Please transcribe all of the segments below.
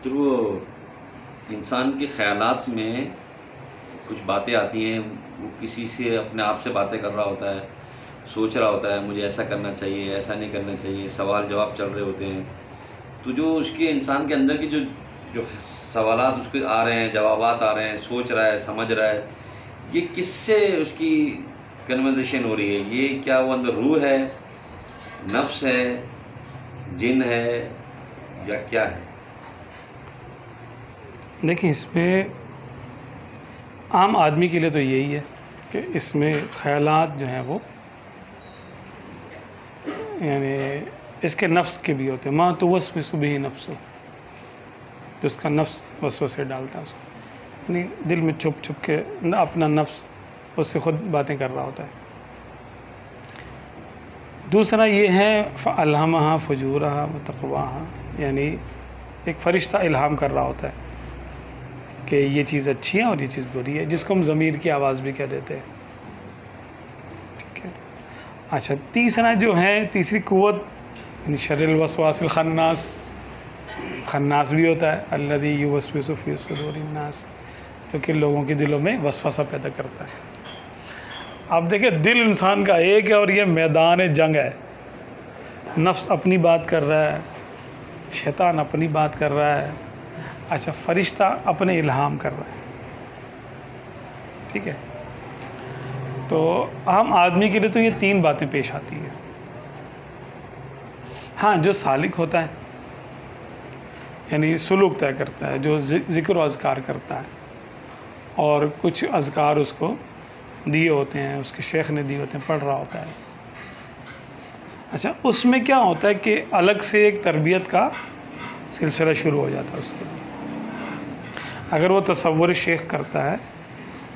پھر وہ انسان کے خیالات میں کچھ باتیں آتی ہیں، وہ کسی سے اپنے آپ سے باتیں کر رہا ہوتا ہے، سوچ رہا ہوتا ہے مجھے ایسا کرنا چاہیے، ایسا نہیں کرنا چاہیے، سوال جواب چل رہے ہوتے ہیں. تو جو اس کے انسان کے اندر کی جو سوالات اس کے آ رہے ہیں، جوابات آ رہے ہیں، سوچ رہا ہے، سمجھ رہا ہے، یہ کس سے اس کی کنورزیشن ہو رہی ہے؟ یہ کیا وہ اندر روح ہے، نفس ہے، جن ہے، یا کیا ہے؟ دیکھیں، اس میں عام آدمی کے لیے تو یہی ہے کہ اس میں خیالات جو ہیں وہ یعنی اس کے نفس کے بھی ہوتے ہیں. ماں توسوس بہ نفس، جو اس کا نفس وسوسے ڈالتا ہے اس کو، یعنی دل میں چھپ چھپ کے اپنا نفس اس سے خود باتیں کر رہا ہوتا ہے. دوسرا یہ ہے فَأَلْهَمَهَا فُجُورَهَا وَتَقْوَاهَا، یعنی ایک فرشتہ الہام کر رہا ہوتا ہے کہ یہ چیز اچھی ہے اور یہ چیز بری ہے، جس کو ہم ضمیر کی آواز بھی کہہ دیتے ہیں. ٹھیک ہے. اچھا، تیسرا جو ہے، تیسری قوت یعنی شر الوسواس الخناس، خناس بھی ہوتا ہے الذی یوسوس فی صدور الناس، جو کہ لوگوں کے دلوں میں وسوسہ پیدا کرتا ہے. اب دیکھیں، دل انسان کا ایک ہے اور یہ میدان جنگ ہے. نفس اپنی بات کر رہا ہے، شیطان اپنی بات کر رہا ہے، اچھا فرشتہ اپنے الہام کر رہا ہے. ٹھیک ہے. تو عام آدمی کے لیے تو یہ تین باتیں پیش آتی ہیں. ہاں، جو سالک ہوتا ہے یعنی سلوک طے کرتا ہے، جو ذکر و اذکار کرتا ہے اور کچھ اذکار اس کو دیے ہوتے ہیں، اس کے شیخ نے دیے ہوتے ہیں، پڑھ رہا ہوتا ہے. اچھا، اس میں کیا ہوتا ہے کہ الگ سے ایک تربیت کا سلسلہ شروع ہو جاتا ہے اس کے لیے. اگر وہ تصور شیخ کرتا ہے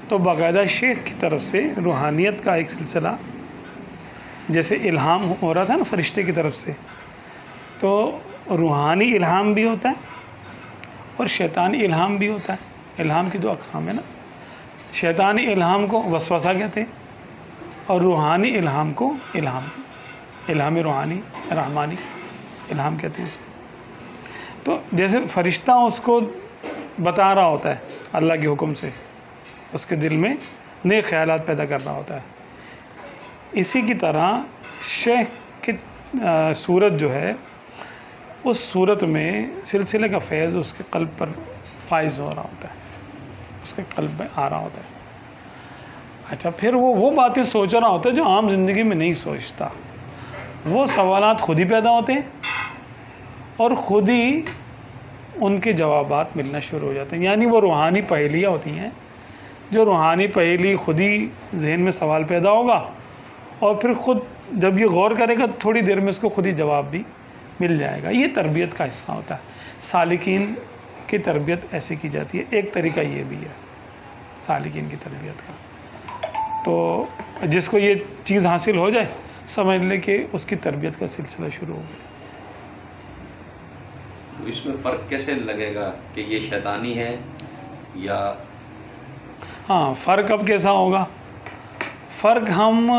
تو باقاعدہ شیخ کی طرف سے روحانیت کا ایک سلسلہ، جیسے الہام ہو رہا تھا نا فرشتے کی طرف سے، تو روحانی الہام بھی ہوتا ہے اور شیطانی الہام بھی ہوتا ہے. الہام کی دو اقسام ہیں نا، شیطانی الہام کو وسوسہ کہتے ہیں اور روحانی الہام کو الہام روحانی رحمانی الہام کہتے ہیں اس کو. تو جیسے فرشتہ اس کو بتا رہا ہوتا ہے اللہ کے حکم سے، اس کے دل میں نئے خیالات پیدا کر رہا ہوتا ہے. اسی کی طرح شیخ کی صورت جو ہے، اس صورت میں سلسلے کا فیض اس کے قلب پر فائز ہو رہا ہوتا ہے، اس کے قلب میں آ رہا ہوتا ہے. اچھا، پھر وہ باتیں سوچ رہا ہوتا ہے جو عام زندگی میں نہیں سوچتا. وہ سوالات خود ہی پیدا ہوتے ہیں اور خود ہی ان کے جوابات ملنا شروع ہو جاتے ہیں. یعنی وہ روحانی پہیلیاں ہوتی ہیں، جو روحانی پہیلی خود ہی ذہن میں سوال پیدا ہوگا اور پھر خود جب یہ غور کرے گا تو تھوڑی دیر میں اس کو خود ہی جواب بھی مل جائے گا. یہ تربیت کا حصہ ہوتا ہے. سالکین کی تربیت ایسی کی جاتی ہے. ایک طریقہ یہ بھی ہے سالکین کی تربیت کا. تو جس کو یہ چیز حاصل ہو جائے، سمجھ لے کہ اس کی تربیت کا سلسلہ شروع ہو گیا. اس میں فرق کیسے لگے گا کہ یہ شیطانی ہے یا؟ ہاں، فرق اب کیسا ہوگا؟ فرق ہم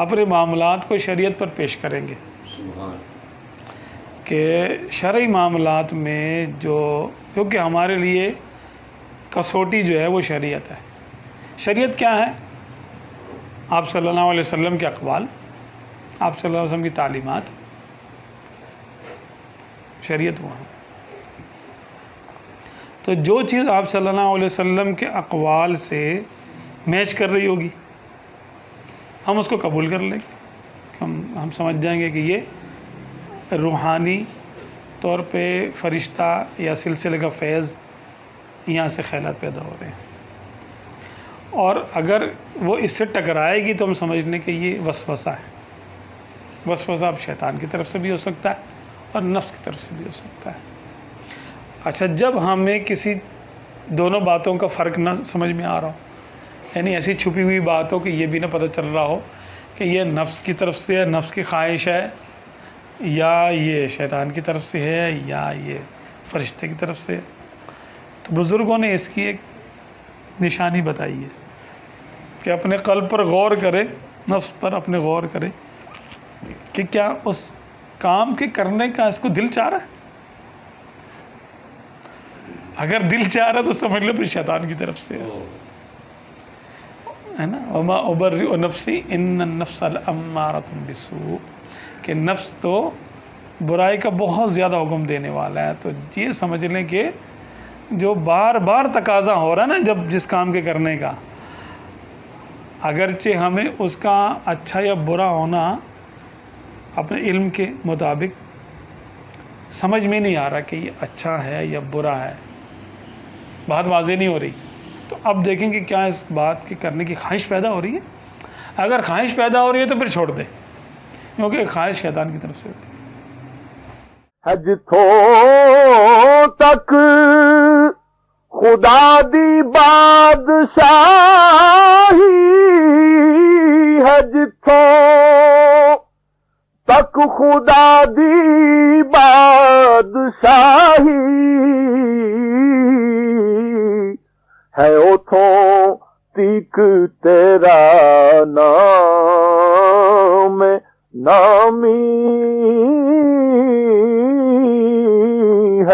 اپنے معاملات کو شریعت پر پیش کریں گے سبحان. کہ شرعی معاملات میں کیونکہ ہمارے لیے کسوٹی جو ہے وہ شریعت ہے. شریعت کیا ہے؟ آپ صلی اللہ علیہ وسلم کے اقوال، آپ صلی اللہ علیہ وسلم کی تعلیمات، شریعت وہ ہے. تو جو چیز آپ صلی اللہ علیہ وسلم کے اقوال سے میچ کر رہی ہوگی، ہم اس کو قبول کر لیں گے. ہم سمجھ جائیں گے کہ یہ روحانی طور پہ فرشتہ یا سلسلے کا فیض یہاں سے خیالات پیدا ہو رہے ہیں. اور اگر وہ اس سے ٹکرائے گی تو ہم سمجھ لیں کہ یہ وسوسہ ہے. وسوسہ اب شیطان کی طرف سے بھی ہو سکتا ہے اور نفس کی طرف سے بھی ہو سکتا ہے. اچھا، جب ہمیں کسی دونوں باتوں کا فرق نہ سمجھ میں آ رہا ہو، یعنی ایسی چھپی ہوئی بات ہو کہ یہ بھی نہ پتہ چل رہا ہو کہ یہ نفس کی طرف سے ہے، نفس کی خواہش ہے، یا یہ شیطان کی طرف سے ہے، یا یہ فرشتے کی طرف سے ہے، تو بزرگوں نے اس کی ایک نشانی بتائی ہے کہ اپنے قلب پر غور کرے، نفس پر اپنے غور کرے کہ کیا اس کام کے کرنے کا اس کو دل چاہ رہا ہے. اگر دل چاہ رہا تو سمجھ لو پھر شیطان کی طرف سے ہے نا. وما ابرئ نفسی ان النفس لامارۃ بالسوء، کہ نفس تو برائی کا بہت زیادہ حکم دینے والا ہے. تو یہ سمجھ لیں کہ جو بار بار تقاضا ہو رہا ہے نا جب جس کام کے کرنے کا، اگرچہ ہمیں اس کا اچھا یا برا ہونا اپنے علم کے مطابق سمجھ میں نہیں آ رہا کہ یہ اچھا ہے یا برا ہے، بات واضح نہیں ہو رہی، تو اب دیکھیں کہ کیا اس بات کے کرنے کی خواہش پیدا ہو رہی ہے. اگر خواہش پیدا ہو رہی ہے تو پھر چھوڑ دیں، کیونکہ خواہش شیطان کی طرف سے ہوتی ہے. ہے جتھوں تک خدا دی بادشاہی ہے، جتھوں تک خدا دی بادشاہی ہے، اتھوں تک تیرا نام نامی